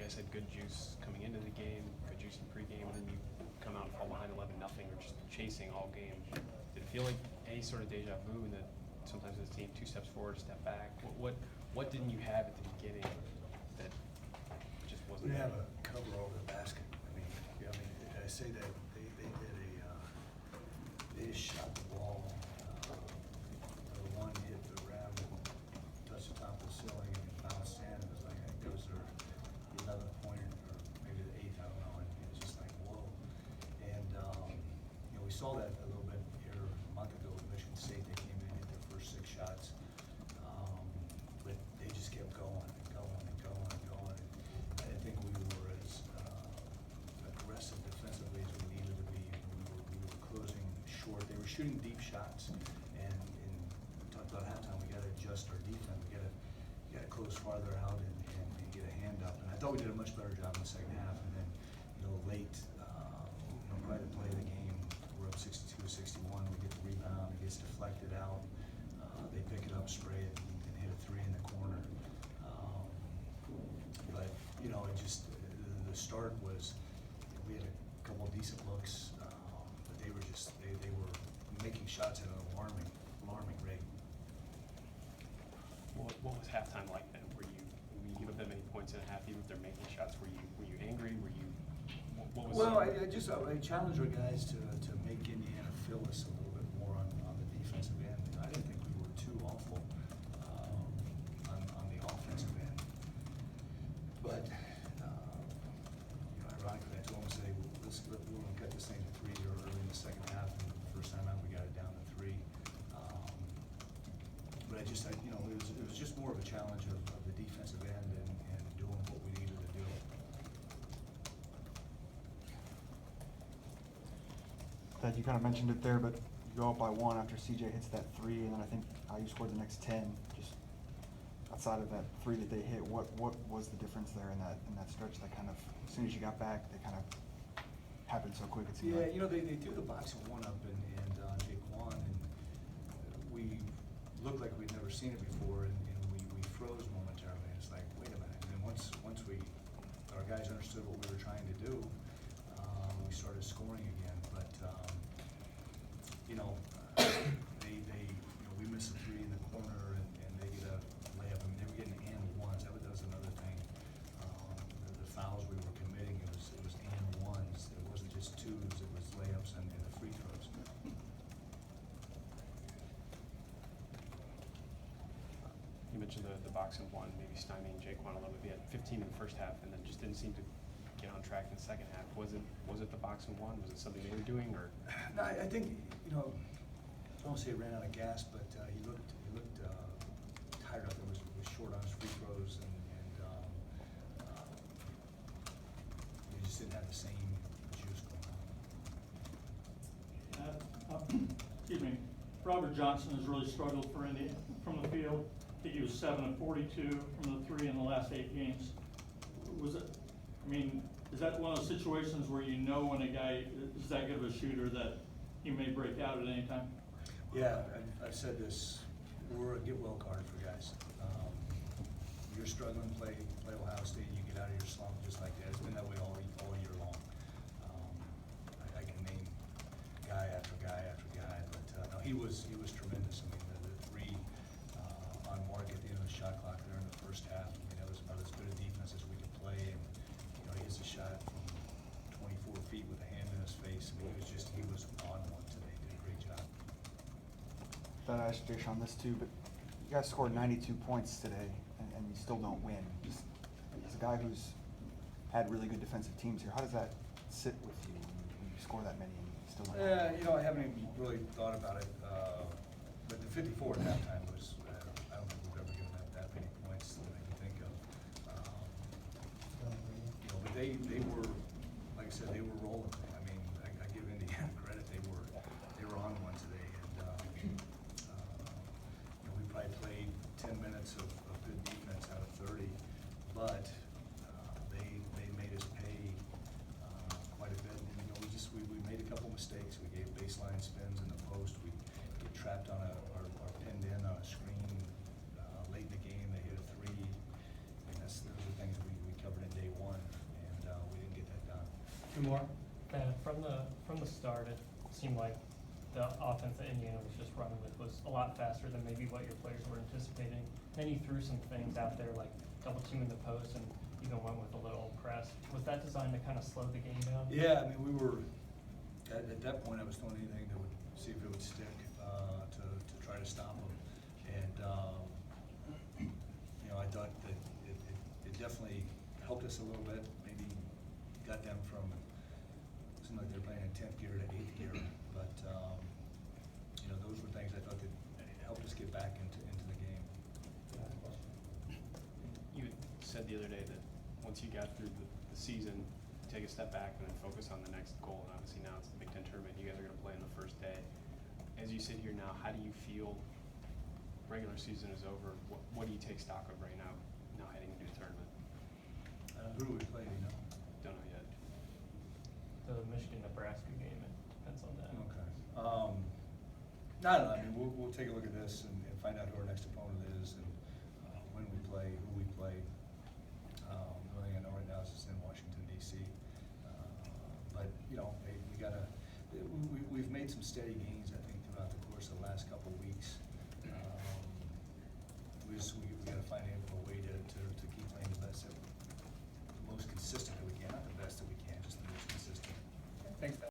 guys had good juice coming into the game, good juice in pregame, and then you come out and fall behind 11-0 or just chasing all game. Did it feel like any sort of deja vu in that sometimes this team 2 steps forward, a step back? What didn't you have at the beginning that just wasn't? We didn't have a cover over the basket. I say that they just shot the ball. The one hit the rim, touched the top of the ceiling, and bounced in. It was like, I think those are the 11th pointer, or maybe the 8th, I don't know. And it was just like, whoa. And we saw that a little bit here a month ago with Michigan State. They came in, hit their first 6 shots, but they just kept going and going and going and going. I didn't think we were as aggressive defensively as we needed to be. We were closing short. They were shooting deep shots, and we talked about halftime. We got to adjust our defense. We got to close farther out and get a hand up. And I thought we did a much better job in the second half. And then late, probably the play of the game, we're up 62-61. We get the rebound. It gets deflected out. They pick it up, spray it, and hit a 3 in the corner. But it just the start was we had a couple of decent looks, but they were just they were making shots at an alarming rate. What was halftime like then? Were you give up that many points in a half, even if they're making shots? Were you angry? Were you what was? Well, I challenged our guys to make Indiana feel us a little bit more on the defensive end. I didn't think we were too awful on the offensive end, but ironically, I told them to say, we're going to cut this thing to 3 early in the second half, and the first time out we got it down to 3. But it was just more of a challenge of the defensive end and doing what we needed to do. Ted, you kind of mentioned it there, but you go up by 1 after CJ hits that 3, and then I think you scored the next 10. Just outside of that 3 that they hit, what was the difference there in that stretch? That kind of, as soon as you got back, they kind of happened so quick. It seemed like. They threw the boxing 1 up and Jaquan, and we looked like we'd never seen it before, and we froze momentarily. And it's like, wait a minute. And then once our guys understood what we were trying to do, we started scoring again. But we missed a 3 in the corner, and they get a layup. I mean, they were getting and ones. That was another thing. The fouls we were committing, it was and ones. It wasn't just 2s. It was layups and the free throws. You mentioned the boxing 1, maybe stymieing Jaquan a little bit. He had 15 in the first half, and then just didn't seem to get on track in the second half. Was it the boxing 1? Was it something they were doing, or? No, I think I don't want to say he ran out of gas, but he looked tired out there. Was short on his free throws, and he just didn't have the same juice going on. Excuse me. Robert Johnson has really struggled for Indiana from the field. I think he was 7 of 42 from the 3 in the last 8 games. Is that one of those situations where when a guy is that good of a shooter that he may break out at any time? Yeah, I've said this. We're a get well card for guys. You're struggling, play Ohio State, you get out of your slump just like that. It's been that way all year long. I can name guy after guy after guy, but no, he was tremendous. I mean, the 3 on mark at the end of the shot clock there in the first half. I mean, that was about as good a defense as we could play, and he hits a shot from 24 feet with a hand in his face. I mean, he was on one today. He did a great job. That I asked Fish on this too, but you guys scored 92 points today, and you still don't win. Just as a guy who's had really good defensive teams here, how does that sit with you when you score that many and you still don't win? I haven't even really thought about it, but the 54 at halftime was, I don't think we've ever given that many points that I can think of. But they were, like I said, they were rolling. I mean, I give Indiana credit. They were on one today, and we probably played 10 minutes of good defense out of 30, but they made us pay quite a bit. And we made a couple mistakes. We gave baseline spins in the post. We get trapped on or pinned in on a screen late in the game. They hit a 3. I mean, those are things we covered in day 1. Two more? From the start, it seemed like the offense that Indiana was just running with was a lot faster than maybe what your players were anticipating. Then you threw some things out there like double teaming the post and even went with a little press. Was that designed to kind of slow the game down? Yeah, I mean, we were, at that point, I was throwing anything that would, see if it would stick, to try to stop them. And, you know, I thought that it definitely helped us a little bit, maybe got them from, it seemed like they're playing in 10th gear to 8th gear, but, you know, those were things I thought that helped us get back into the game. You had said the other day that once you got through the season, take a step back and then focus on the next goal. And obviously now it's the Big Ten tournament. You guys are going to play on the first day. As you sit here now, how do you feel? Regular season is over. What do you take stock of right now? Now heading into the tournament. Who do we play, do you know? Don't know yet. The Michigan-Nebraska game, it depends on that. Okay. No, no, I mean, we'll take a look at this and find out who our next opponent is and when we play, who we play. The only thing I know right now is it's in Washington DC. But, you know, hey, we've made some steady gains, I think, throughout the course of the last couple of weeks.